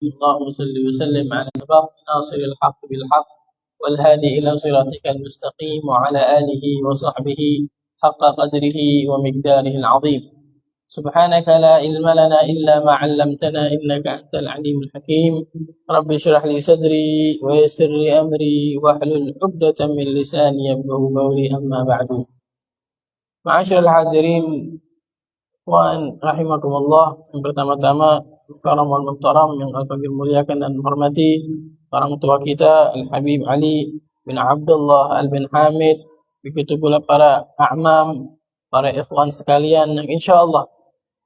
اللهم صل وسلم على سباق ناصر الحق بالحق والهادي إلى صراطك المستقيم وعلى آله وصحبه حق قدره ومقداره العظيم. سبحانك لا علم لنا إلا ما علمتنا إنك أنت العليم الحكيم. رب اشرح لي صدري ويسر لي أمري واحلل عقدة من لساني يفقهوا قولي أما بعد. Ma'asyiral hadirin Wan rahimakumullah, yang pertama-tama karam wal muhtaram yang al-fakir muliakan dan hormati orang tua kita Al-Habib Ali bin Abdullah Al-bin Hamid, begitu pula para a'mam, para ikhwan sekalian yang insyaallah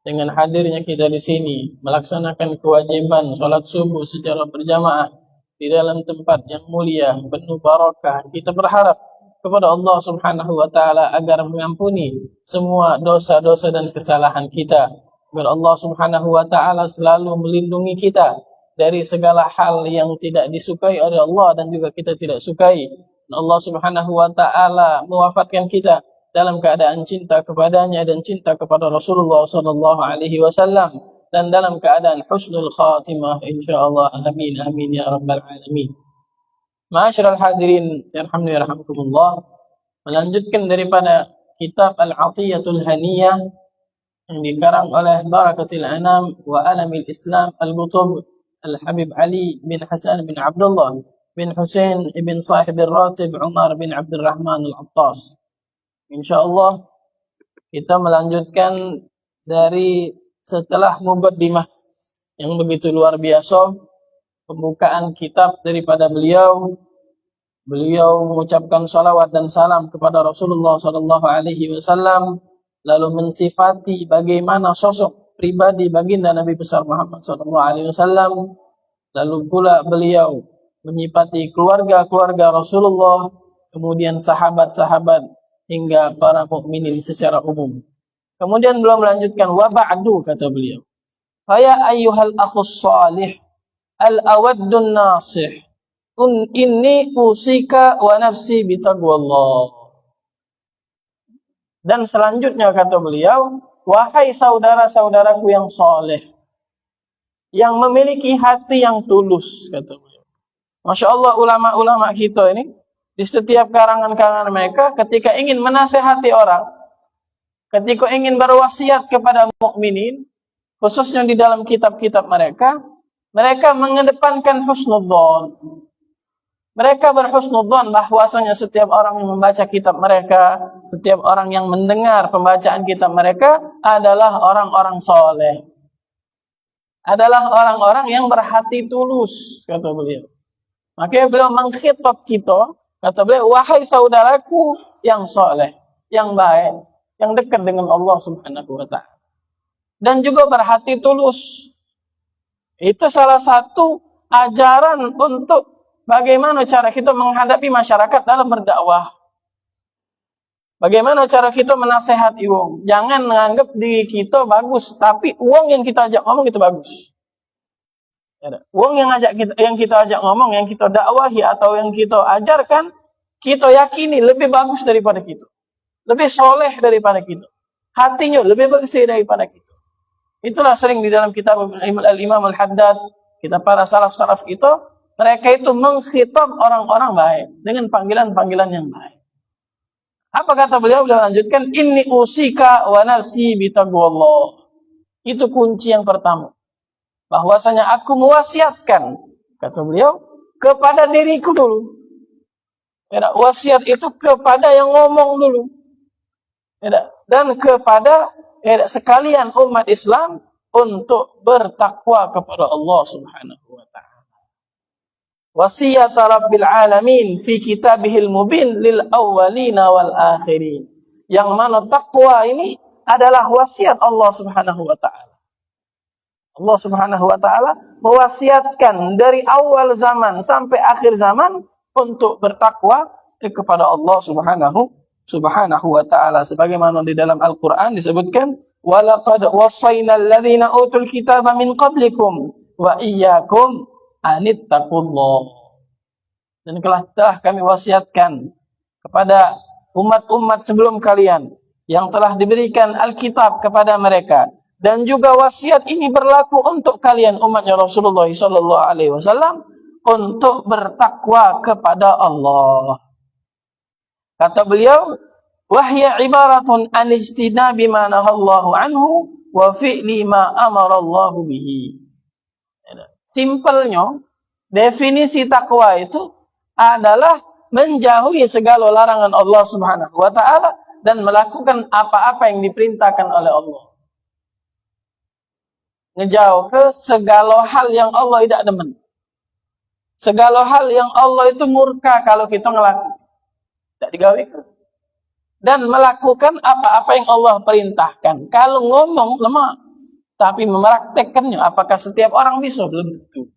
dengan hadirnya kita di sini melaksanakan kewajiban salat subuh secara berjamaah di dalam tempat yang mulia penuh barakah, kita berharap kepada Allah Subhanahu wa taala agar mengampuni semua dosa-dosa dan kesalahan kita. Agar Allah Subhanahu wa taala selalu melindungi kita dari segala hal yang tidak disukai oleh Allah dan juga kita tidak sukai. Dan Allah Subhanahu wa taala mewafatkan kita dalam keadaan cinta kepadanya dan cinta kepada Rasulullah sallallahu alaihi wasallam dan dalam keadaan husnul khatimah insyaallah. Amin amin ya rabbal alamin. Ma'asyiral hadirin yarhamni yarhamkumullah, melanjutkan daripada kitab Al-Atiyatul Haniyah yang dikarang oleh Barakatil Anam wa Alamil Islam Al-Qutub Al-Habib Ali bin Hasan bin Abdullah bin Husain ibn Sahib Al-Ratib Umar bin Abdul Rahman Al-Attas. Insyaallah kita melanjutkan dari setelah muqaddimah yang begitu luar biasa, pembukaan kitab daripada beliau mengucapkan salawat dan salam kepada Rasulullah sallallahu alaihi wasallam, lalu mensifati bagaimana sosok pribadi baginda Nabi besar Muhammad sallallahu alaihi wasallam, lalu pula beliau menyifati keluarga-keluarga Rasulullah, kemudian sahabat-sahabat hingga para mukminin secara umum. Kemudian beliau melanjutkan wa ba'du, kata beliau, fa ya ayyuhal akhus salih al-awaddun nasih inni usika wa nafsi bitaqwallah. Dan selanjutnya kata beliau, wahai saudara-saudaraku yang soleh, yang memiliki hati yang tulus, kata beliau. Masya Allah, ulama-ulama kita ini di setiap karangan-karangan mereka ketika ingin menasehati orang, ketika ingin berwasiat kepada mukminin, khususnya di dalam kitab-kitab mereka mengedepankan husnudzon. Mereka berhusnudzon bahwasanya setiap orang yang membaca kitab mereka, setiap orang yang mendengar pembacaan kitab mereka adalah orang-orang soleh, adalah orang-orang yang berhati tulus, kata beliau. Makanya beliau mengkhitab kita, kata beliau, wahai saudaraku yang soleh, yang baik, yang dekat dengan Allah Subhanahu wa ta'ala, dan juga berhati tulus. Itu salah satu ajaran untuk bagaimana cara kita menghadapi masyarakat dalam berdakwah. Bagaimana cara kita menasehati wong. Jangan menganggap diri kita bagus, tapi wong yang kita ajak ngomong itu bagus. Wong yang kita ajak ngomong, yang kita dakwahi atau yang kita ajarkan, kita yakini lebih bagus daripada kita, lebih soleh daripada kita, hatinya lebih bersih daripada kita. Itulah sering di dalam kitab Al-Imam Al-Haddad, kita para salaf-salaf kita, mereka itu mengkhitab orang-orang baik dengan panggilan-panggilan yang baik. Apa kata beliau? Beliau lanjutkan, inni usika wa nafsi bitaqwallah. Itu kunci yang pertama. Bahwasanya aku mewasiatkan, kata beliau, kepada diriku dulu. Wasiat itu kepada yang ngomong dulu. Dan kepada sekalian umat Islam untuk bertakwa kepada Allah Subhanahu wa ta'ala. Wasiyat Rabbil Alamin fi kitabihil mubin lil awwalina wal akhirin. Yang mana takwa ini adalah wasiat Allah Subhanahu wa ta'ala. Allah Subhanahu wa ta'ala mewasiatkan dari awal zaman sampai akhir zaman untuk bertakwa kepada Allah Subhanahu wa ta'ala. Sebagaimana di dalam Al-Quran disebutkan, walaqad wasaynal ladzina utul kitaba min qablikum wa iyyakum anittaqullah. Dan telah kami wasiatkan kepada umat-umat sebelum kalian yang telah diberikan Alkitab kepada mereka Dan juga wasiat ini berlaku untuk kalian umatnya Rasulullah sallallahu alaihi wasallam untuk bertakwa kepada Allah. Kata beliau, wahya ibaratun an ijtinabi ma nahallahu anhu wa fi'li ma amara Allah bihi. Simpelnya, definisi takwa itu adalah menjauhi segala larangan Allah Subhanahu wa taala dan melakukan apa-apa yang diperintahkan oleh Allah. Ngejauh ke segala hal yang Allah tidak demen. Segala hal yang Allah itu murka kalau kita ngelakukan. Tidak digawe ke. Dan melakukan apa-apa yang Allah perintahkan. Kalau ngomong lemah, tapi mempraktekkannya, apakah setiap orang bisa? Belum tentu.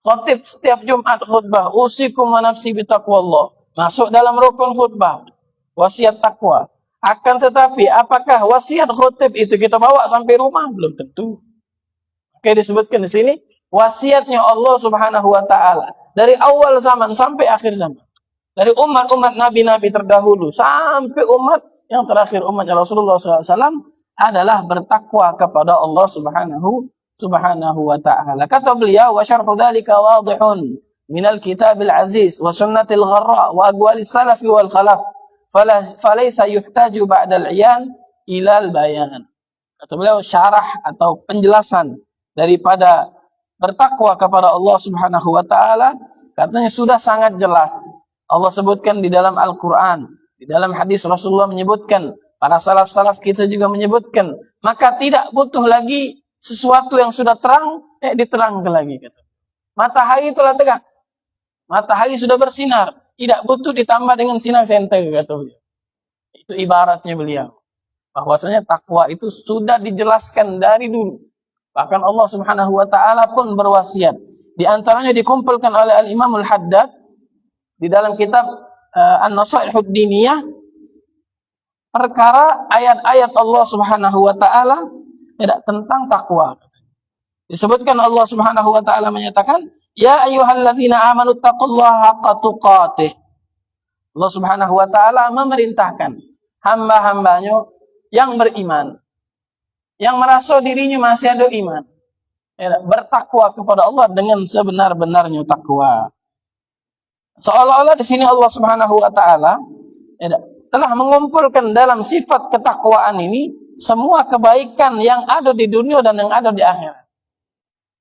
Khatib setiap Jumat khutbah, usikum wa nafsi bitaqwallah. Masuk dalam rukun khutbah. Wasiat takwa. Akan tetapi, apakah wasiat khutib itu kita bawa sampai rumah? Belum tentu. Oke, disebutkan di sini, wasiatnya Allah Subhanahu wa taala dari awal zaman sampai akhir zaman. Dari umat-umat nabi-nabi terdahulu sampai umat yang terakhir, umatnya Rasulullah SAW, adalah bertakwa kepada Allah Subhanahu wa taala. Kata beliau, wa syarhu dzalika wadihun minal kitabil aziz wa sunnatil gharra wa aqwalis salafi wal khalaf. Falaysa yuhtaju ba'dal iyan ilal bayan. Kata beliau, syarah atau penjelasan daripada bertakwa kepada Allah Subhanahu wa taala katanya sudah sangat jelas. Allah sebutkan di dalam Al-Qur'an, di dalam hadis Rasulullah menyebutkan, para salaf-salaf kita juga menyebutkan, maka tidak butuh lagi sesuatu yang sudah terang diterangkan lagi kata. Matahari telah tegak. Matahari sudah bersinar. Tidak butuh ditambah dengan sinar senter, kata beliau. Itu ibaratnya beliau. Bahwasanya takwa itu sudah dijelaskan dari dulu. Bahkan Allah Subhanahu wa taala pun berwasiat. Di antaranya dikumpulkan oleh Al-Imam Al-Haddad di dalam kitab An-Nasaihud Diniyah, perkara ayat-ayat Allah Subhanahu wa taala tentang takwa. Disebutkan Allah Subhanahu wa taala menyatakan, ya ayyuhalladzina amanu taqullaha haqqa tuqatih. Allah Subhanahu wa taala memerintahkan hamba-hambanya yang beriman, yang merasa dirinya masih ada iman, bertakwa kepada Allah dengan sebenar-benarnya takwa. Seolah-olah di sini Allah Subhanahu wa taala telah mengumpulkan dalam sifat ketakwaan ini semua kebaikan yang ada di dunia dan yang ada di akhirat.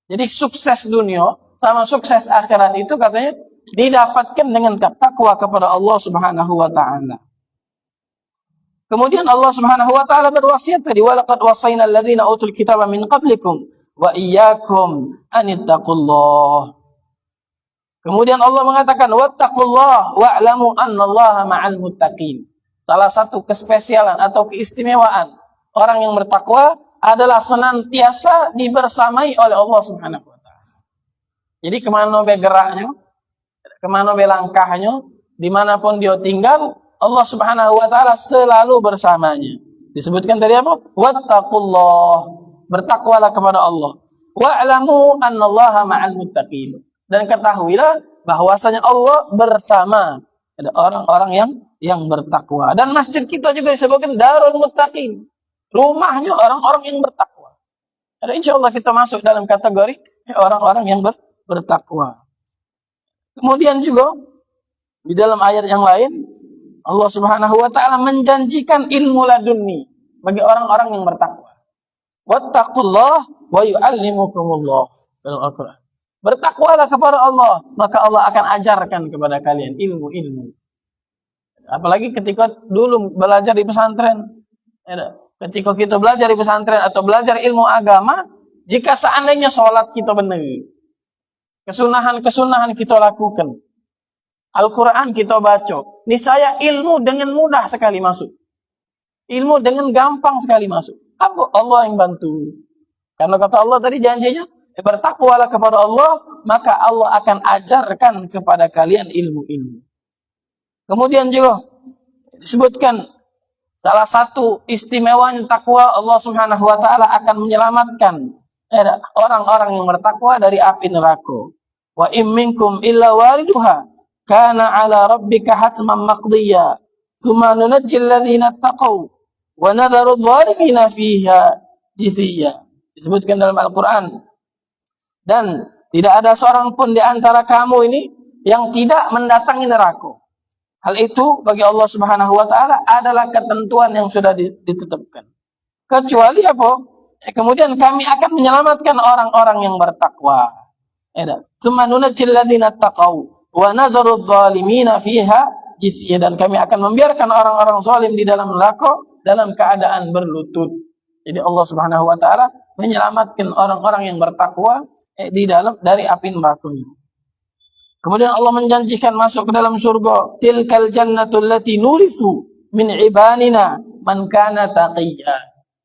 Jadi sukses dunia sama sukses akhirat itu katanya didapatkan dengan takwa kepada Allah Subhanahu wa taala. Kemudian Allah Subhanahu wa taala berwasiat tadi, walaqad wasayna alladziina utul kitaba min qablikum wa iyyakum anittaqullah. Kemudian Allah mengatakan wattaqullah wa'lamu annallaha ma'al muttaqin. Salah satu kespesialan atau keistimewaan orang yang bertakwa adalah senantiasa dibersamai oleh Allah Subhanahu wa taala. Jadi kemana be geraknya, kemana be langkahnya, dimanapun dia tinggal, Allah Subhanahu wa taala selalu bersamanya. Disebutkan tadi apa? Wattaqullah, bertakwalah kepada Allah. Wa'lamu annallaha ma'al muttaqin. Dan ketahuilah bahwasanya Allah bersama orang-orang yang bertakwa. Dan masjid kita juga disebutkan Darul Muttaqin. Rumahnya orang-orang yang bertakwa. Dan insyaallah kita masuk dalam kategori orang-orang yang bertakwa. Kemudian juga di dalam ayat yang lain Allah Subhanahu wa taala menjanjikan ilmu ladunni bagi orang-orang yang bertakwa. Wattaqullah wa yu'allimukumullah dalam Al-Qur'an. Bertakwalah kepada Allah, maka Allah akan ajarkan kepada kalian ilmu-ilmu. Apalagi ketika dulu belajar di pesantren. Ketika kita belajar di pesantren atau belajar ilmu agama, jika seandainya sholat kita benar, kesunahan-kesunahan kita lakukan, Al-Quran kita baca, niscaya ilmu dengan mudah sekali masuk. Ilmu dengan gampang sekali masuk. Apa Allah yang bantu? Karena kata Allah tadi janjinya, bertakwalah kepada Allah, maka Allah akan ajarkan kepada kalian ilmu-ilmu. Kemudian juga disebutkan salah satu istimewanya takwa, Allah Subhanahu wa taala akan menyelamatkan orang-orang yang bertakwa dari api neraka. Wa in minkum illa wariduha kana 'ala rabbika hatman maqdiya thumma nunajjil ladzina taqaw wa nadharu adh-dhalimina fiha jiziyah. Disebutkan dalam Al-Quran. Dan tidak ada seorang pun di antara kamu ini yang tidak mendatangi neraka. Hal itu bagi Allah Subhanahu wa taala adalah ketentuan yang sudah ditetapkan. Kecuali apa? Kemudian kami akan menyelamatkan orang-orang yang bertakwa. Tsumma nunajjil ladzina taqaw wa nazaru adh-dhalimina fiha jithya, dan kami akan membiarkan orang-orang zalim di dalam neraka dalam keadaan berlutut. Jadi Allah Subhanahu wa taala menyelamatkan orang-orang yang bertakwa di dalam dari api neraka. Kemudian Allah menjanjikan masuk ke dalam surga. Tilkal jannatul lati nurithu min ibadina man kana taqiyya.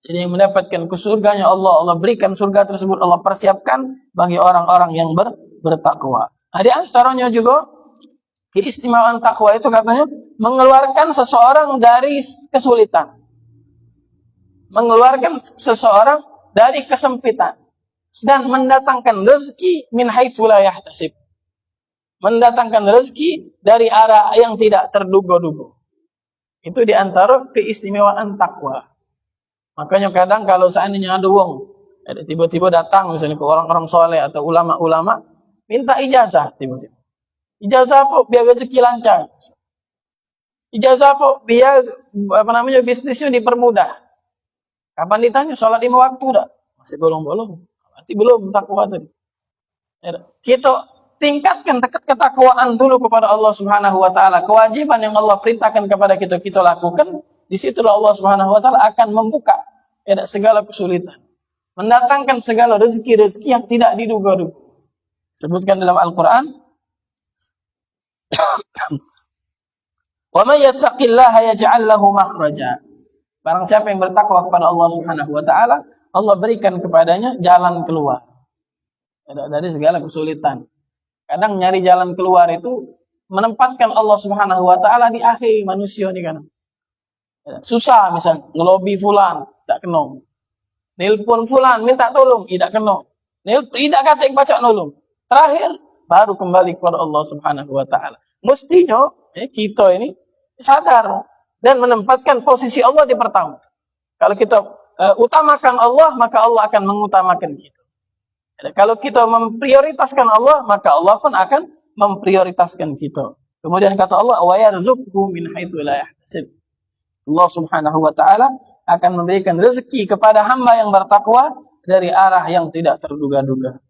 Jadi yang mendapatkan ke surganya Allah berikan surga tersebut, Allah persiapkan bagi orang-orang yang bertakwa. Nah, di antaranya juga keistimewaan takwa itu katanya mengeluarkan seseorang dari kesulitan. Mengeluarkan seseorang dari kesempitan dan mendatangkan rezeki min haitsu la yahtasib. Mendatangkan rezeki dari arah yang tidak terduga-duga. Itu di antara keistimewaan takwa. Makanya kadang kalau seandainya ada wong, tiba-tiba datang misalnya ke orang-orang soleh atau ulama-ulama, minta ijazah tiba-tiba. Ijazah apa? Biar rezeki lancar. Ijazah apa? Biar bisnisnya dipermudah. Kapan ditanya sholat 5 waktu dah? Masih belum. Berarti belum takwa tadi. Kita tingkatkan ketakwaan dulu kepada Allah Subhanahu wa taala. Kewajiban yang Allah perintahkan kepada kita lakukan, di situlah Allah Subhanahu wa taala akan membuka segala kesulitan. Mendatangkan segala rezeki-rezeki yang tidak diduga-duga. Sebutkan dalam Al-Qur'an, "Wa may yattaqillaha yaj'al lahu makhraja." Barang siapa yang bertakwa kepada Allah Subhanahu wa taala, Allah berikan kepadanya jalan keluar dari segala kesulitan. Kadang nyari jalan keluar itu menempatkan Allah Subhanahu wa taala di akhir manusia nih kan. Susah misalnya ngelobi fulan, tidak kena. Nelpon fulan minta tolong, tidak kena. Tidak kata baca nolong. Terakhir baru kembali kepada Allah Subhanahu wa taala. Mestinya kita ini sadar dan menempatkan posisi Allah di pertama. Kalau kita utamakan Allah, maka Allah akan mengutamakan kita. Kalau kita memprioritaskan Allah, maka Allah pun akan memprioritaskan kita. Kemudian kata Allah, wa yarzuqhu min haitsu la yahtasib. Allah Subhanahu wa taala akan memberikan rezeki kepada hamba yang bertakwa dari arah yang tidak terduga-duga.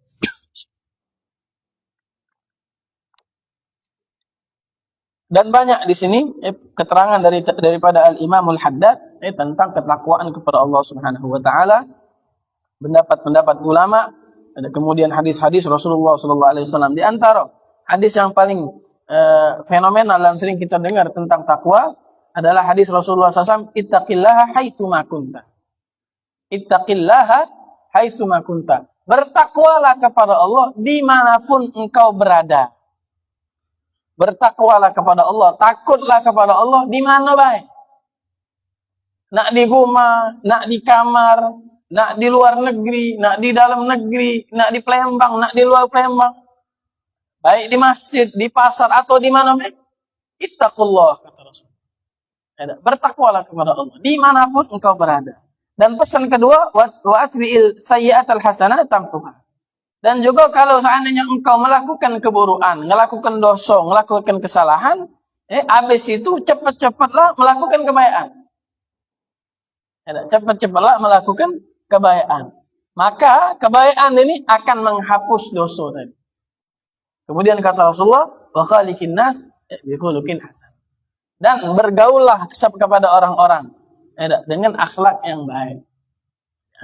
Dan banyak di sini keterangan daripada Al-Imam Al-Haddad tentang ketakwaan kepada Allah Subhanahu wa taala, pendapat-pendapat ulama, ada kemudian hadis-hadis Rasulullah sallallahu alaihi wasallam. Di antara hadis yang paling fenomenal dan sering kita dengar tentang takwa adalah hadis Rasulullah SAW, ittaqillaha haitsu ma kunta. Ittaqillaha haitsu ma kunta. Bertakwalah kepada Allah dimanapun engkau berada. Bertakwalah kepada Allah, takutlah kepada Allah di mana baik. Nak di rumah, nak di kamar, nak di luar negeri, nak di dalam negeri, nak di Palembang, nak di luar Palembang. Baik di masjid, di pasar atau di mana baik. Ittaqullah kata Rasul. Bertakwalah kepada Allah dimanapun engkau berada. Dan pesan kedua, wa atbi'il sayyi'atal hasanah tamhuha. Dan juga kalau seandainya engkau melakukan keburukan, melakukan dosa, melakukan kesalahan, habis itu cepat-cepatlah melakukan kebaikan. Cepat-cepatlah melakukan kebaikan. Maka kebaikan ini akan menghapus dosa tadi. Kemudian kata Rasulullah, wa khaliqin nas bi khuluqin hasan. Dan bergaullah kepada orang-orang dengan akhlak yang baik.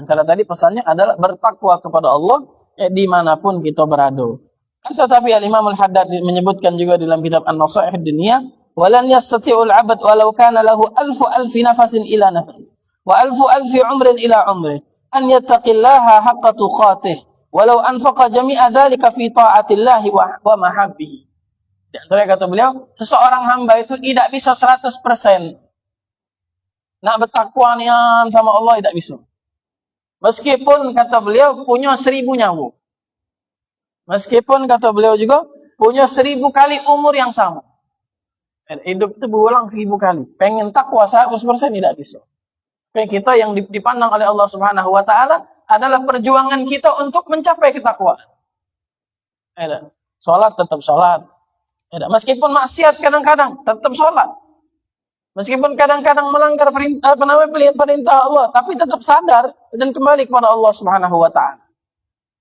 Antara tadi pesannya adalah bertakwa kepada Allah dimanapun kita berada. Tetapi Al-Imam Al-Haddad menyebutkan juga dalam kitab An-Nasaih Ad-Dunya, walan yastati'ul 'abd walau kana lahu alfi nafasin ila nafasi wa alfi umrin ila umri an yattaqillaha haqqa tuqatih walau anfaqa jami'a dzalika fi ta'atillahi wa mahabbihi. Di antara kata beliau, seseorang hamba itu tidak bisa 100% nak bertakwa nian sama Allah, tidak bisa. Meskipun kata beliau punya 1000 nyawa. Meskipun kata beliau juga punya 1000 kali umur yang sama. Hidup itu berulang 1000 kali. Pengen takwa 100% tidak bisa. Kayak kita yang dipandang oleh Allah Subhanahu wa taala adalah perjuangan kita untuk mencapai ketakwaan. Salat tetap salat. Meskipun maksiat kadang-kadang tetap salat. Meskipun kadang-kadang melanggar perintah Allah, tapi tetap sadar dan kembali kepada Allah Subhanahu wa taala.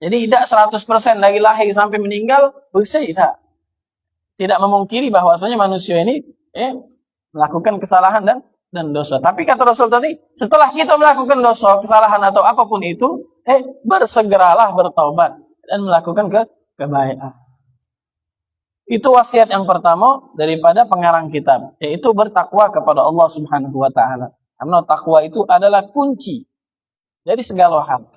Jadi tidak 100% dari lahir sampai meninggal bersih, tidak. Tidak memungkiri bahwasanya manusia ini melakukan kesalahan dan dosa. Tapi kata Rasul tadi, setelah kita melakukan dosa, kesalahan atau apapun itu, bersegeralah bertaubat dan melakukan kebaikan. Itu wasiat yang pertama daripada pengarang kitab, yaitu bertakwa kepada Allah Subhanahu wa taala. Karena takwa itu adalah kunci dari segala hal.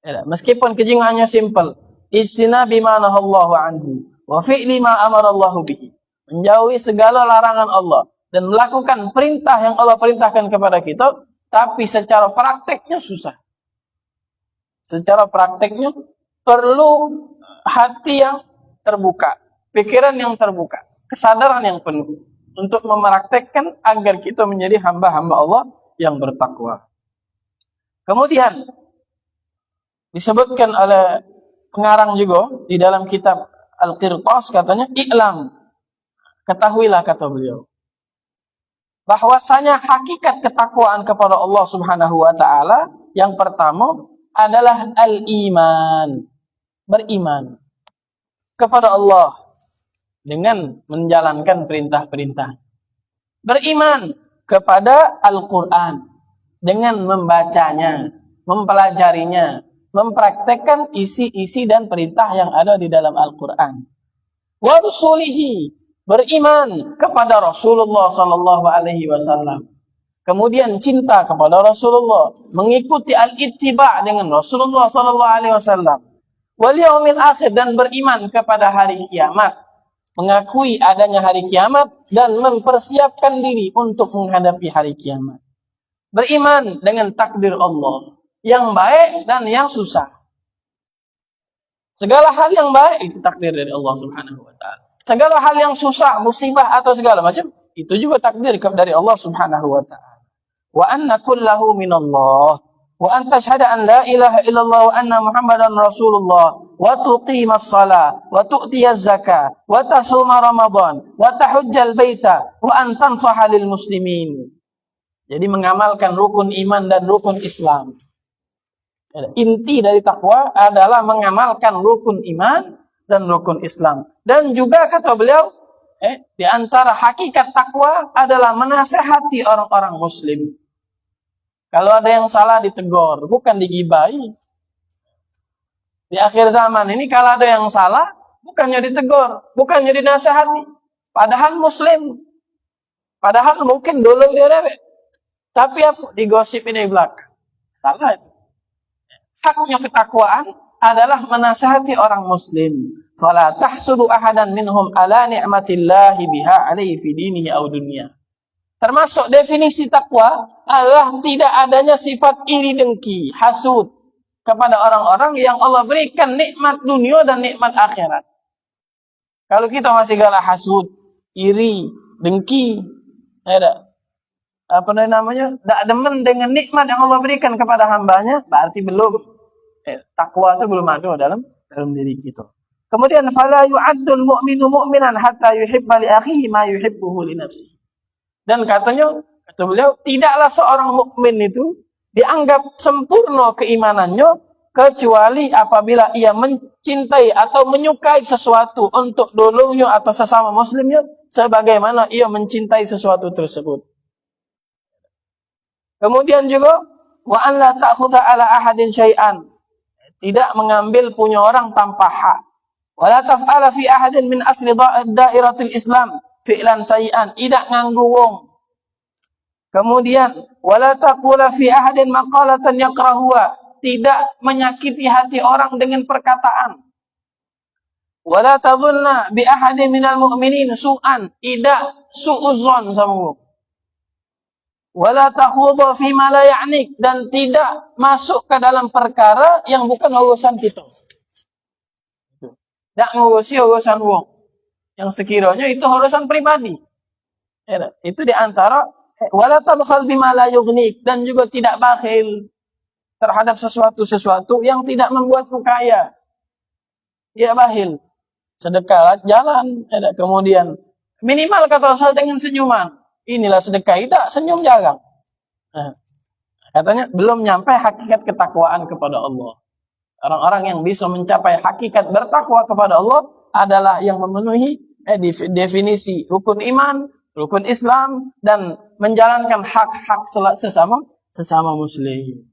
Meskipun kejiwaannya simple, istinabi ma nahallahu anhu wa fi'li ma amara Allah bihi. Menjauhi segala larangan Allah dan melakukan perintah yang Allah perintahkan kepada kita, tapi secara prakteknya susah. Secara prakteknya perlu hati yang terbuka, pikiran yang terbuka, kesadaran yang penuh untuk mempraktekkan agar kita menjadi hamba-hamba Allah yang bertakwa. Kemudian disebutkan oleh pengarang juga di dalam kitab Al-Qirtas, katanya, "I'lam," ketahuilah, kata beliau, bahwasanya hakikat ketakwaan kepada Allah Subhanahu wa taala yang pertama adalah al-iman, beriman kepada Allah dengan menjalankan perintah-perintah. Beriman kepada Al-Qur'an dengan membacanya, mempelajarinya, mempraktekkan isi-isi dan perintah yang ada di dalam Al-Qur'an. Wa rusulihi, beriman kepada Rasulullah sallallahu alaihi wasallam. Kemudian cinta kepada Rasulullah, mengikuti al-ittiba' dengan Rasulullah sallallahu alaihi wasallam. Wal yaumil akhir, dan beriman kepada hari kiamat, mengakui adanya hari kiamat dan mempersiapkan diri untuk menghadapi hari kiamat. Beriman dengan takdir Allah yang baik dan yang susah. Segala hal yang baik itu takdir dari Allah Subhanahu wa taala. Segala hal yang susah, musibah atau segala macam, itu juga takdir dari Allah Subhanahu wa taala. Wa anna kullahu minallah wa an tashhada an la ilaha illallah wa anna Muhammadan Rasulullah wa tuqimas shalah wa tu'tiyaz zakah wa tasuma Ramadan wa tahujjal baita wa an tansaha lil muslimin. Jadi mengamalkan rukun iman dan rukun Islam. Inti dari takwa adalah mengamalkan rukun iman dan rukun Islam. Dan juga kata beliau, di antara hakikat takwa adalah menasehati orang-orang muslim. Kalau ada yang salah ditegur, bukan digibahi. Di akhir zaman ini kalau ada yang salah, bukannya ditegur, bukannya dinasehati. Padahal muslim. Padahal mungkin dulu dia dewek. Tapi apa? Digosipin di belakang. Salah itu. Haknya ketakwaan adalah menasihati orang muslim. Fala tahsudu ahadan minhum ala ni'matillahi biha alaihi fi dinihi aw dunya. Termasuk definisi takwa adalah tidak adanya sifat iri dengki, hasud kepada orang-orang yang Allah berikan nikmat dunia dan nikmat akhirat. Kalau kita masih galak hasud, iri, dengki, tidak demen dengan nikmat yang Allah berikan kepada hambanya, berarti belum takwa itu belum ada dalam diri kita. Kemudian fala yu'addul mu'minu mu'minan hatta yuhibba li akhihi ma yuhibbuhu li nafsihi. Dan kata beliau, tidaklah seorang mukmin itu dianggap sempurna keimanannya kecuali apabila ia mencintai atau menyukai sesuatu untuk dulunya atau sesama muslimnya sebagaimana ia mencintai sesuatu tersebut. Kemudian juga wa an la ta'khudha ala ahadin syai'an, tidak mengambil punya orang tanpa hak. Wa la taf'ala fi ahadin min asli dairatil Islam fi'lan sayyi'an, tidak nganggu wong. Kemudian wala taqula fi ahadin maqalatan yakrahuha, tidak menyakiti hati orang dengan perkataan. Wala tadhunna bi ahadin minal mu'minin su'an, tidak su'udzon sama wong. Wala takhudha fi ma la ya'nik, dan tidak masuk ke dalam perkara yang bukan urusan kita. Tidak ngurusi urusan wong yang sekiranya itu urusan pribadi. Itu di antara Wala tabkhal bima la yughnik, dan juga tidak bakhil terhadap sesuatu yang tidak membuatmu kaya. Dia bakhil. Sedekah jalan, kemudian minimal kata Rasul dengan senyuman. Inilah sedekah, tidak senyum jarang. Nah, katanya belum nyampe hakikat ketakwaan kepada Allah. Orang-orang yang bisa mencapai hakikat bertakwa kepada Allah adalah yang memenuhi definisi rukun iman, rukun Islam, dan menjalankan hak-hak sesama muslim.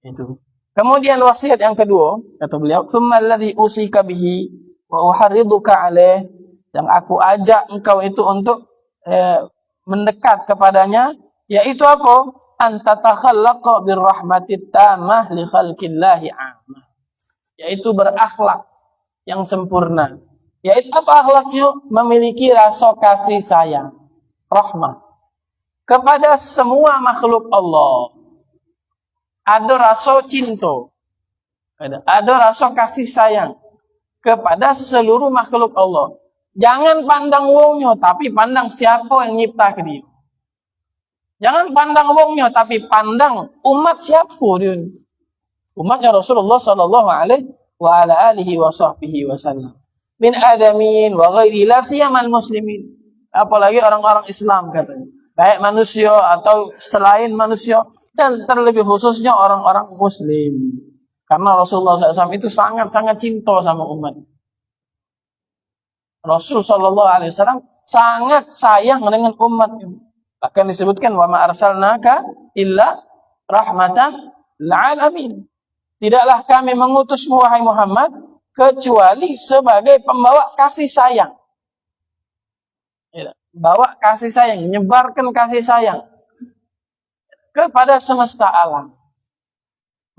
Itu. Kemudian wasiat yang kedua, kata beliau, "Tsumma alladhi usika bihi wa uharriduka alaih," yang aku ajak engkau itu untuk mendekat kepadanya, yaitu apa? Anta takhallaqa birrahmatit tamah li khalqillahi ammah. Yaitu berakhlak yang sempurna. Yaitu apa akhlaknya? Memiliki rasa kasih sayang, rahmah kepada semua makhluk Allah. Ada rasa cinta, ada rasa kasih sayang kepada seluruh makhluk Allah. Jangan pandang wongnya, tapi pandang siapa yang nyipta ke dia. Jangan pandang wongnya, tapi pandang umat siapa dia. Umatnya Rasulullah sallallahu alaihi wa ala alihi wa sahbihi wasallam. Min adamin wa ghairi la siyamal muslimin. Apalagi orang-orang Islam katanya. Baik manusia atau selain manusia, dan terlebih khususnya orang-orang muslim. Karena Rasulullah SAW itu sangat-sangat cinta sama umat. Rasul SAW sangat sayang dengan umatnya. Bahkan disebutkan, wa ma arsalnaka illa rahmatan lil alamin. Tidaklah kami mengutusmu wahai Muhammad kecuali sebagai pembawa kasih sayang. Bawa kasih sayang, menyebarkan kasih sayang kepada semesta alam.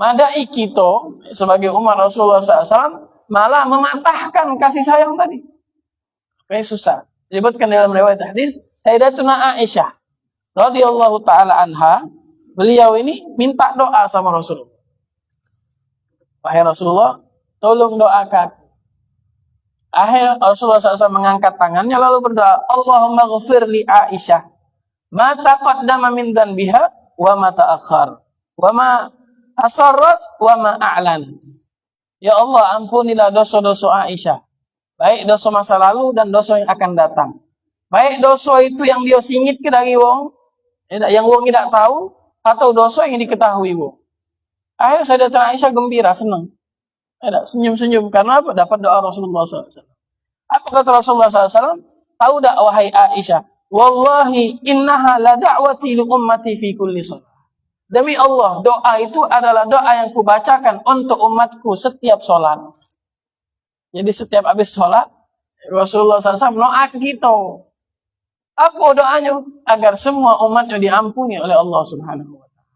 Madai kita sebagai umat Rasulullah SAW malah mematahkan kasih sayang tadi. Kayak susah. Disebutkan dalam riwayat hadis, Sayyidatuna Aisyah radhiyallahu taala anha, beliau ini minta doa sama Rasulullah. Wahai Rasulullah, tolong doakan. Akhirnya Rasulullah SAW mengangkat tangannya lalu berdoa, Allahumma ghafir li Aisyah ma taqaddama min dhanbiha wa ma ta'akhkhar wa ma asarrat wa ma a'lanat. Ya Allah, ampunilah dosa-dosa Aisyah, baik dosa masa lalu dan dosa yang akan datang. Baik dosa itu yang dia singitkan dari wong, yang wong tidak tahu, atau dosa yang diketahui wong. Akhirnya Sayyidatuna Aisyah gembira, senang. Senyum-senyum karena apa? Dapat doa Rasulullah SAW. Apa kata Rasulullah SAW? Tahu tak wahai Aisyah? Wallahi innaha la da'wati li ummati fi kulli salat. Demi Allah, doa itu adalah doa yang kubacakan untuk umatku setiap sholat. Jadi setiap habis sholat, Rasulullah SAW doa kita. Apa doanya? Agar semua umatnya diampuni oleh Allah Subhanahu wa ta'ala.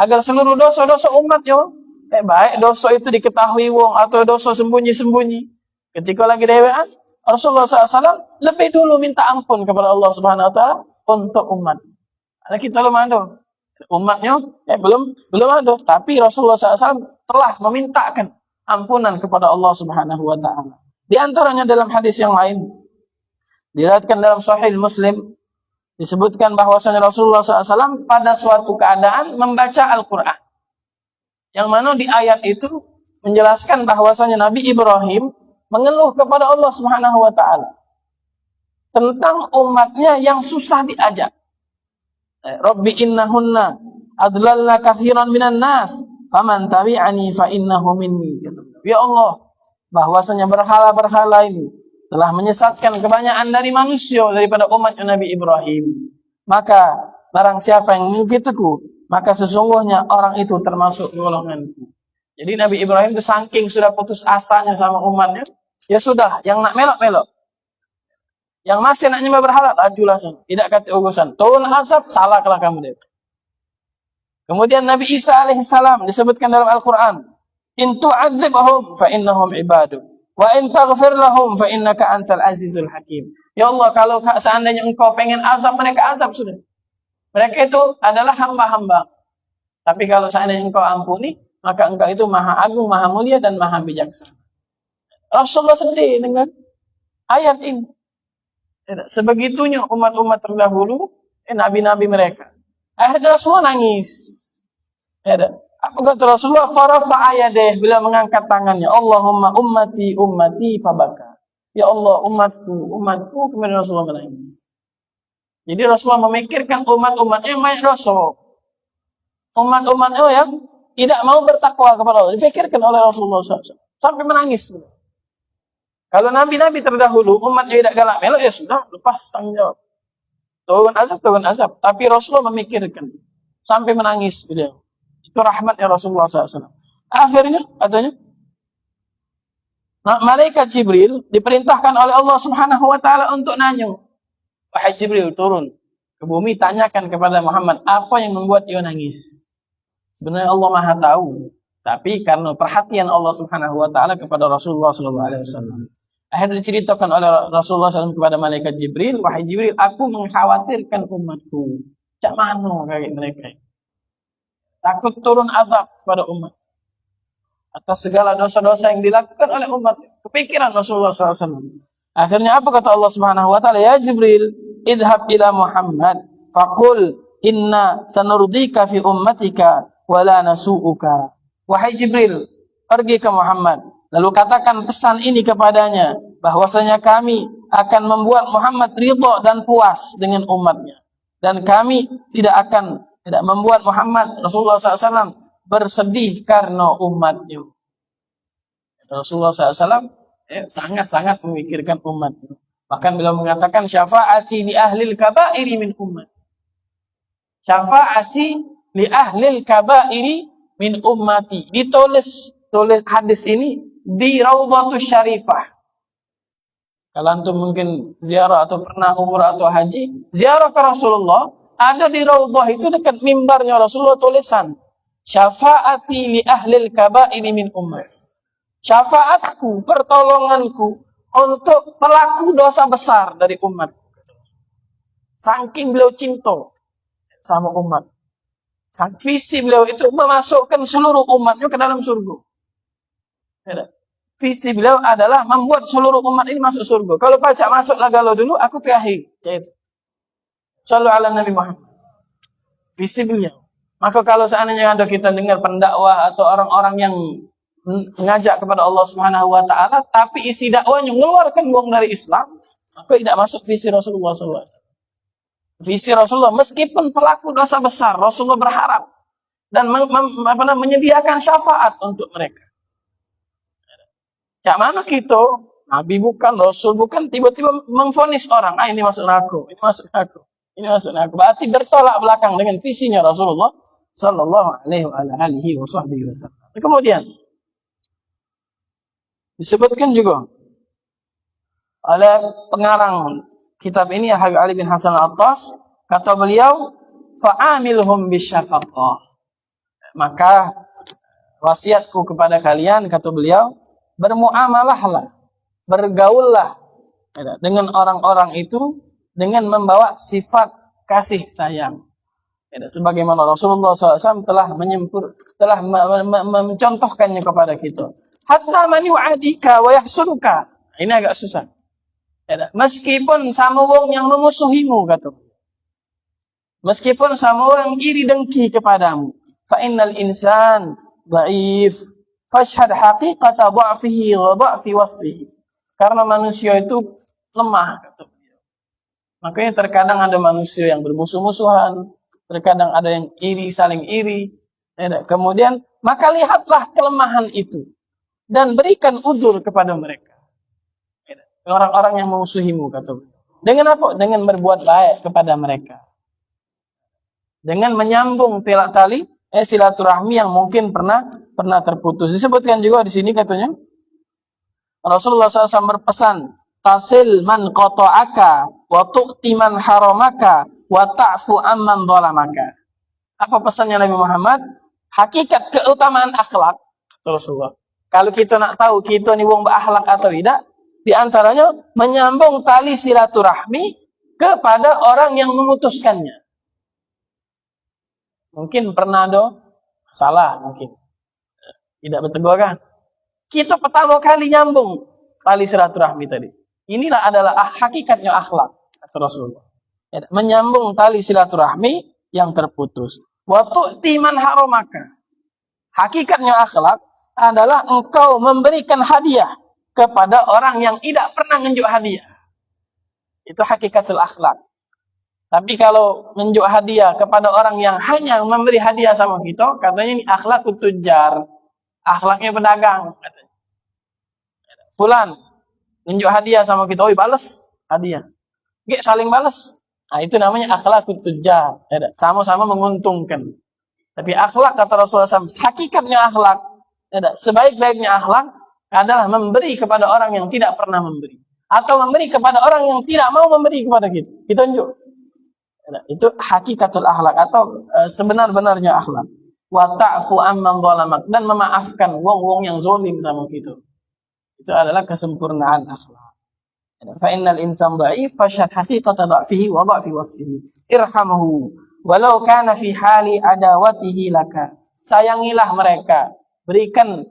Agar seluruh dosa-dosa umatnya, baik dosa itu diketahui wong atau dosa sembunyi-sembunyi. Ketika lagi dewaan, Rasulullah SAW lebih dulu minta ampun kepada Allah Subhanahu Wa Taala untuk umat. Ada kita belum ada, umatnya belum ada. Tapi Rasulullah SAW telah memintakan ampunan kepada Allah Subhanahu Wa Taala. Di antaranya dalam hadis yang lain, diriwayatkan dalam Sahih Muslim, disebutkan bahwasanya Rasulullah SAW pada suatu keadaan membaca Al-Quran. Yang mana di ayat itu menjelaskan bahwasanya Nabi Ibrahim mengeluh kepada Allah Subhanahu wa taala tentang umatnya yang susah diajak. Rabbi innahunna adlalna katsiran minan nas faman tabi'ani fa innahu minni. Ya Allah, bahwasanya berhala-berhala ini telah menyesatkan kebanyakan dari manusia daripada umat Nabi Ibrahim. Maka barang siapa yang mengikutiku, maka sesungguhnya orang itu termasuk golonganku. Jadi Nabi Ibrahim itu saking sudah putus asanya sama umatnya, ya sudah, yang nak melok-melok. Yang masih nak nyembah berhala, ajulah sana. Tidak kata urusan. Turun asap, salah kalau kamu dia. Kemudian Nabi Isa alaihissalam disebutkan dalam Al-Quran, in tu'adzibhum fa innahum ibadu, wa in taghfir lahum fa innaka antal azizul hakim. Ya Allah, kalau seandainya engkau pengen azab, mereka azab sudah. Mereka itu adalah hamba-hamba. Tapi kalau seandainya engkau ampuni, maka engkau itu maha agung, maha mulia, dan maha bijaksana. Rasulullah sedih dengan ayat ini. Sebegitunya umat-umat terdahulu nabi-nabi mereka. Akhirnya Rasulullah nangis. Ya, apa kata Rasulullah? Farafa ayadeh, bila mengangkat tangannya, Allahumma ummati ummati fabaka. Ya Allah, umatku, umatku, kemudian Rasulullah menangis. Jadi Rasulullah memikirkan umat-umatnya yang banyak dosa. Umat-umatnya yang tidak mau bertakwa kepada Allah. Dipikirkan oleh Rasulullah SAW. Sampai menangis. Kalau nabi-nabi terdahulu, umatnya tidak galak melok, ya sudah, lepas tanggung jawab. Turun azab. Tapi Rasulullah memikirkan. Sampai menangis beliau. Itu rahmatnya Rasulullah SAW. Akhirnya, katanya, malaikat Jibril diperintahkan oleh Allah Subhanahu wa taala untuk nanya. Wahai Jibril, turun ke bumi, tanyakan kepada Muhammad apa yang membuat dia nangis. Sebenarnya Allah Maha tahu, tapi karena perhatian Allah Subhanahu wa taala kepada Rasulullah sallallahu alaihi wasallam. Akhirnya diceritakan oleh Rasulullah SAW kepada malaikat Jibril, wahai Jibril, aku mengkhawatirkan umatku. Cak mano kayak mereka. Takut turun azab kepada umat atas segala dosa-dosa yang dilakukan oleh umat. Kepikiran Rasulullah SAW. Akhirnya apa kata Allah Subhanahu wa taala? Ya Jibril, idhab ila Muhammad faqul inna sanurdika fi ummatika wala nasu'uka. Wahai Jibril, pergi ke Muhammad, lalu katakan pesan ini kepadanya, bahwasanya kami akan membuat Muhammad ridha dan puas dengan umatnya, dan kami tidak membuat Muhammad Rasulullah SAW bersedih karena umatnya. Rasulullah SAW sangat-sangat memikirkan umatnya. Bahkan beliau mengatakan syafaati li ahlil kabairi min ummat. Syafaati li ahlil kabairi min ummati. Ditulis hadis ini di Raudhatus Syarifah. Kalau antum mungkin ziarah atau pernah umrah atau haji, ziarah ke Rasulullah, ada di Raudhah itu dekat mimbarnya Rasulullah tulisan syafaati li ahlil kabairi min ummati. Syafaatku, pertolonganku untuk pelaku dosa besar dari umat. Saking beliau cinta sama umat. Visi beliau itu memasukkan seluruh umatnya ke dalam surga. Visi beliau adalah membuat seluruh umat ini masuk surga. Kalau pajak masuklah galau dulu, aku terakhir. Shallallahu ala Nabi Muhammad. Visi beliau. Maka kalau seandainya ada kita dengar pendakwah atau orang-orang yang mengajak kepada Allah Subhanahu wa taala, tapi isi dakwanya mengeluarkan uang dari Islam, maka tidak masuk visi Rasulullah SAW. Visi Rasulullah, meskipun pelaku dosa besar, Rasulullah berharap dan menyediakan syafaat untuk mereka. Cak mana kita, Nabi bukan, Rasul bukan, tiba-tiba memvonis orang, ini masuk neraka, ini masuk neraka, ini masuk neraka. Berarti bertolak belakang dengan visinya Rasulullah Sallallahu alaihi wasallam. Kemudian disebutkan juga oleh pengarang kitab ini, Habib Ali bin Hasan Al-Attas, kata beliau, fa'amilhum bisyafaqah. Maka wasiatku kepada kalian, kata beliau, bermuamalahlah, bergaullah dengan orang-orang itu dengan membawa sifat kasih sayang. Sebagaimana Rasulullah SAW telah mencontohkannya kepada kita. Hatta man yu'adika wa yahsunuka. Ini agak susah. Meskipun sama wong yang memusuhimu, kata. Meskipun sama wong iri dengki kepadamu. Fa innal insan dhaif. Fashhad haqiqata dha'fihi wa dha'fi wasfihi. Karena manusia itu lemah, kata. Makanya terkadang ada manusia yang bermusuh-musuhan. Terkadang ada yang iri, saling iri. Kemudian, maka lihatlah kelemahan itu. Dan berikan uzur kepada mereka. Orang-orang yang memusuhimu, kata. Dengan apa? Dengan berbuat baik kepada mereka. Dengan menyambung tali silaturahmi yang mungkin pernah terputus. Disebutkan juga di sini katanya, Rasulullah SAW berpesan, tasil man qata'aka wa tu'ti man haramaka wa ta'fu amman dhalamaka. Apa pesannya Nabi Muhammad? Hakikat keutamaan akhlak, Rasulullah. Kalau kita nak tahu kita ni wong berakhlak atau tidak, di antaranya menyambung tali silaturahmi kepada orang yang memutuskannya. Mungkin pernah ada salah, mungkin tidak bertegur kan? Kita pertama kali nyambung tali silaturahmi tadi. Inilah adalah hakikatnya akhlak, kata Rasulullah. menyambung tali silaturahmi yang terputus. Wa tu'ti man haramaka. Hakikatnya akhlak adalah engkau memberikan hadiah kepada orang yang tidak pernah nunjuk hadiah. Itu hakikatul akhlak. Tapi kalau nunjuk hadiah kepada orang yang hanya memberi hadiah sama kita, katanya ini akhlakut tujjar. Akhlaknya pedagang. Fulan nunjuk hadiah sama kita, oi balas hadiah. Gak saling balas. Nah, itu namanya akhlakut tujjar. Sama-sama menguntungkan. Tapi akhlak kata Rasulullah SAW, hakikatnya akhlak, sebaik-baiknya akhlak adalah memberi kepada orang yang tidak pernah memberi. Atau memberi kepada orang yang tidak mau memberi kepada kita. Kita tunjuk. Itu hakikatul akhlak atau sebenar-benarnya akhlak. Wa ta'fu amman zalamak, dan memaafkan wong-wong yang zalim sama kita. Itu adalah kesempurnaan akhlak. Fa innal insan dha'if fashhad haqiqata dha'fihi wa dha'fi wasfihi. Irhamhu walau kana fi hali adawatihi laka. Sayangilah mereka. Berikan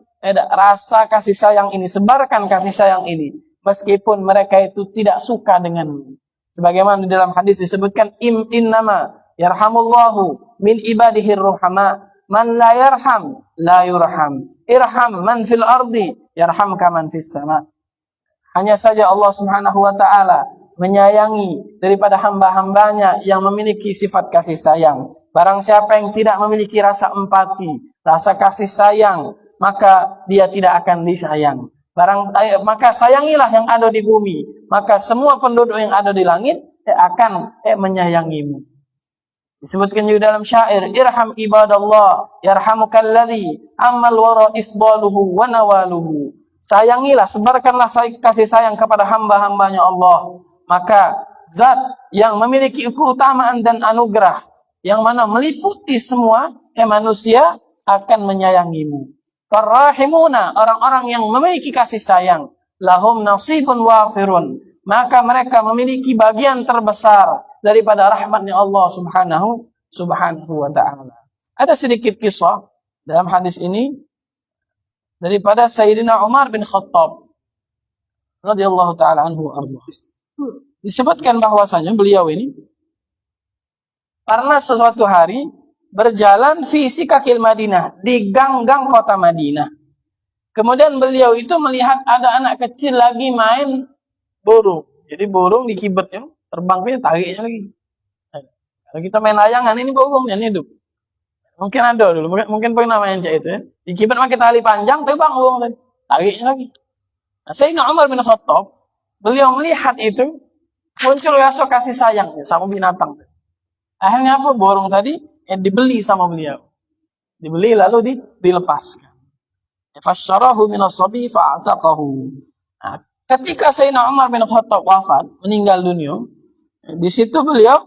rasa kasih sayang ini, sebarkan kasih sayang ini meskipun mereka itu tidak suka denganmu. Sebagaimana di dalam hadis disebutkan innama yarhamullahu min ibadihi ruhama man la yarham la yurham. Irham man fil ardi yarhamka man fis sama. Hanya saja Allah Subhanahu wa taala menyayangi daripada hamba-hambanya yang memiliki sifat kasih sayang. Barang siapa yang tidak memiliki rasa empati, rasa kasih sayang, maka dia tidak akan disayang. Maka sayangilah yang ada di bumi, maka semua penduduk yang ada di langit akan menyayangimu. Disebutkan juga dalam syair, irham ibadallah yarhamukalladzi ammal wara ifdaluhu wa nawaluhu. Sayangilah, sebarkanlah kasih sayang kepada hamba-hambanya Allah. Maka zat yang memiliki keutamaan dan anugerah yang mana meliputi semua manusia akan menyayangimu. Farrahimuna, orang-orang yang memiliki kasih sayang, lahum nasibun wafirun, maka mereka memiliki bagian terbesar daripada rahmatnya Allah subhanahu wa ta'ala. Ada sedikit kisah dalam hadis ini daripada Sayyidina Umar bin Khattab radhiyallahu ta'ala anhu arda. Disebutkan bahwasanya beliau ini karena sesuatu hari berjalan fi sikakil Madinah, di gang-gang kota Madinah. Kemudian beliau itu melihat ada anak kecil lagi main burung. Jadi burung dikibetnya, terbang punya tariknya lagi. Kalau kita main layangan, ini burungnya hidup. Mungkin ada dulu, mungkin pernah main cek itu ya. Dikibet pakai tali panjang, terbang burung tadi. Tariknya lagi. Nah, Sayyidina Umar bin Khattab, beliau melihat itu, muncul rasa kasih sayang sama binatang. Akhirnya apa? Burung tadi dibeli sama beliau. Dibeli lalu dilepaskan. Fasyarahu minas sabi fa'ataqahu. Nah, ketika Sayyidina Umar bin Khattab wafat, meninggal dunia, di situ beliau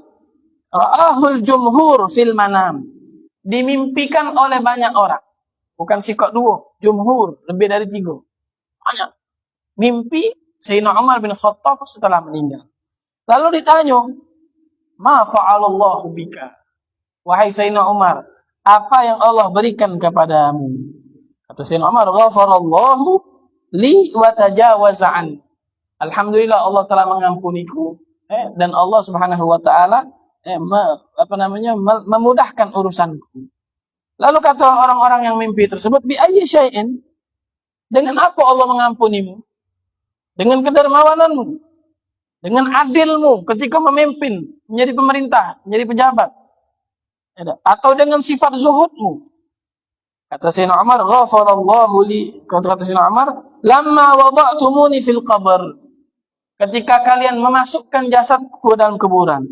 ra'ahul jumhur fil manam. Dimimpikan oleh banyak orang. Bukan sikok dua, jumhur, lebih dari 3. Banyak. Mimpi Sayyidina Umar bin Khattab setelah meninggal. Lalu ditanya, ma fa'alallahu bika? Wahai Sayyidina Umar, apa yang Allah berikan kepadamu? Kata Sayyidina Umar, ghafarallahu li wa tajawaza'an. Alhamdulillah Allah telah mengampuniku dan Allah Subhanahu wa taala memudahkan urusanku. Lalu kata orang-orang yang mimpi tersebut, bi ayyi syai'in? Dengan apa Allah mengampunimu? Dengan kedermawananmu, dengan adilmu ketika memimpin, menjadi pemerintah, menjadi pejabat, atau dengan sifat zuhudmu. Kata Sayyidina Umar, ghafarallahu li, kata Sayyidina Umar, lamma wada'tumuni fil qabr, ketika kalian memasukkan jasadku dalam kuburan.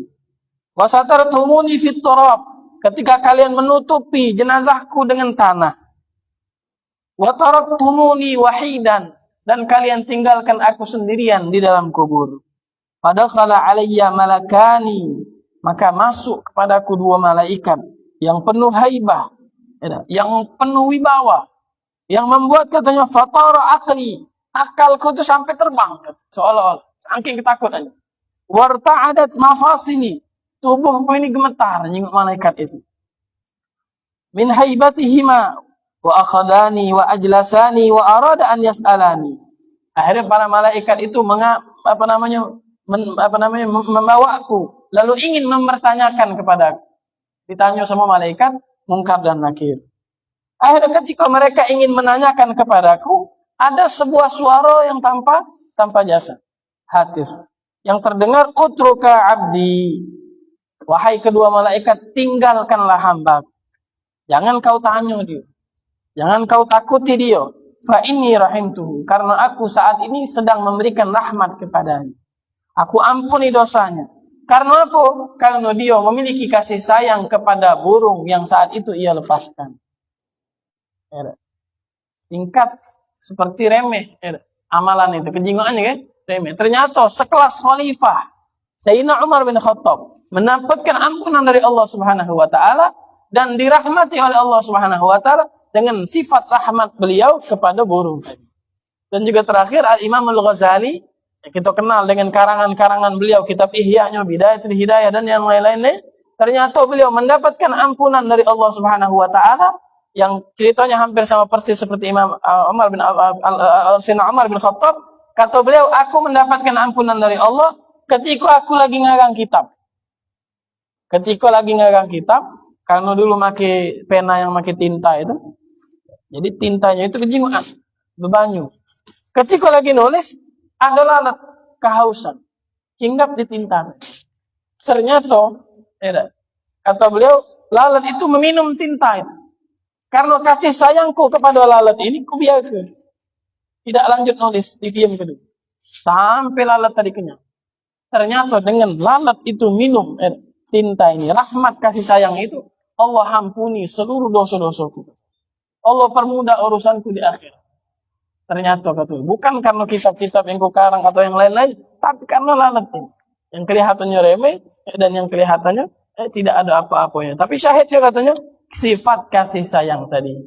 Wa satartumuni fit turab, ketika kalian menutupi jenazahku dengan tanah. Wa taraktumuni wahidan, dan kalian tinggalkan aku sendirian di dalam kubur. Fadakhala alayya malakani, maka masuk kepadaku 2 malaikat yang penuh haibah, yang penuh wibawa, yang membuat katanya fatara aqli, akalku itu sampai terbang, seolah-olah saking ketakutannya. Warta'adat mafasini, tubuhku ini gemetar nyengok malaikat itu. Min haibatihima wa akhadani wa ajlasani wa arada an yas'alani. Akhirnya para malaikat itu membawaku lalu ingin mempertanyakan kepadaku. Ditanya sama malaikat Munkar dan Nakir. Akhirnya ketika mereka ingin menanyakan kepadaku, ada sebuah suara yang tanpa jasa. Hatif. Yang terdengar, utruka abdi. Wahai kedua malaikat, tinggalkanlah hamba. Jangan kau tanya dia. Jangan kau takuti dia. Fa inni rahimtuhu. Karena aku saat ini sedang memberikan rahmat kepadanya. Aku ampuni dosanya. Karena apa? Karena dia memiliki kasih sayang kepada burung yang saat itu ia lepaskan. Singkat seperti remeh. Amalan itu. Kejingoannya kan? Remeh. Ternyata sekelas khalifah Sayyidina Umar bin Khattab mendapatkan ampunan dari Allah Subhanahu wa taala dan dirahmati oleh Allah Subhanahu wa taala dengan sifat rahmat beliau kepada burung. Dan juga terakhir Al-Imam Al-Ghazali, kita kenal dengan karangan-karangan beliau, kitab Ihya-nya, Bidayatul Hidayah dan yang lain-lainnya. Ternyata beliau mendapatkan ampunan dari Allah Subhanahu wa taala yang ceritanya hampir sama persis seperti Imam Umar bin Khattab. Kata beliau, aku mendapatkan ampunan dari Allah ketika aku lagi ngarang kitab. Ketika lagi ngarang kitab, karena dulu pakai pena yang pakai tinta itu. Jadi tintanya itu kejinguan, bebanyu. Ketika lagi nulis, ada lalat kehausan. Hinggap di tinta. Ternyata, kata beliau, lalat itu meminum tinta itu. Karena kasih sayangku kepada lalat ini, kubiarkan. Tidak lanjut nulis, didiam kedua. Sampai lalat tadi kenyang. Ternyata dengan lalat itu minum tinta ini, rahmat kasih sayang itu, Allah ampuni seluruh dosa-dosaku. Allah permudah urusanku di akhirat. Ternyata kata, bukan karena kitab-kitab yang kukarang atau yang lain-lain, tapi karena lalat ini. Yang kelihatannya remeh dan yang kelihatannya tidak ada apa-apanya. Tapi syahidnya katanya sifat kasih sayang tadi.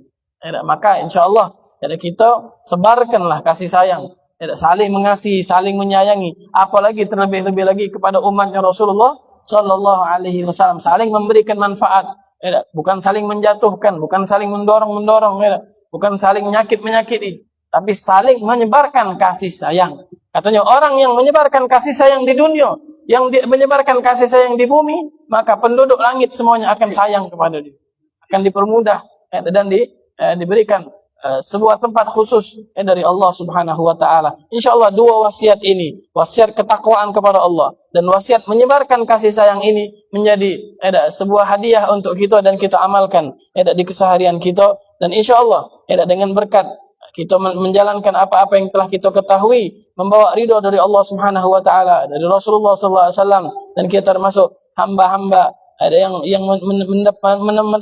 Maka insya Allah kita sebarkanlah kasih sayang. Saling mengasihi, saling menyayangi. Apalagi terlebih-lebih lagi kepada umatnya Rasulullah Sallallahu Alaihi Wasallam. Saling memberikan manfaat. Bukan saling menjatuhkan, bukan saling mendorong-mendorong, bukan saling menyakit-menyakiti, tapi saling menyebarkan kasih sayang. Katanya orang yang menyebarkan kasih sayang di dunia, yang menyebarkan kasih sayang di bumi, maka penduduk langit semuanya akan sayang kepada dia. Akan dipermudah dan diberikan sebuah tempat khusus dari Allah Subhanahu wa taala. Insyaallah dua wasiat ini, wasiat ketakwaan kepada Allah dan wasiat menyebarkan kasih sayang ini menjadi sebuah hadiah untuk kita dan kita amalkan di keseharian kita, dan insyaallah dengan berkat kita menjalankan apa-apa yang telah kita ketahui membawa ridha dari Allah Subhanahu wa taala, dari Rasulullah sallallahu alaihi wasallam, dan kita termasuk hamba-hamba yang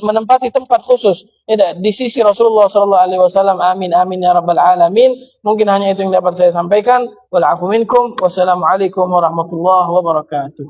menempati tempat khusus di sisi Rasulullah sallallahu alaihi wasallam. Amin amin ya rabbal alamin. Mungkin hanya itu yang dapat saya sampaikan. Wal afu minkum. Wassalamualaikum warahmatullahi wabarakatuh.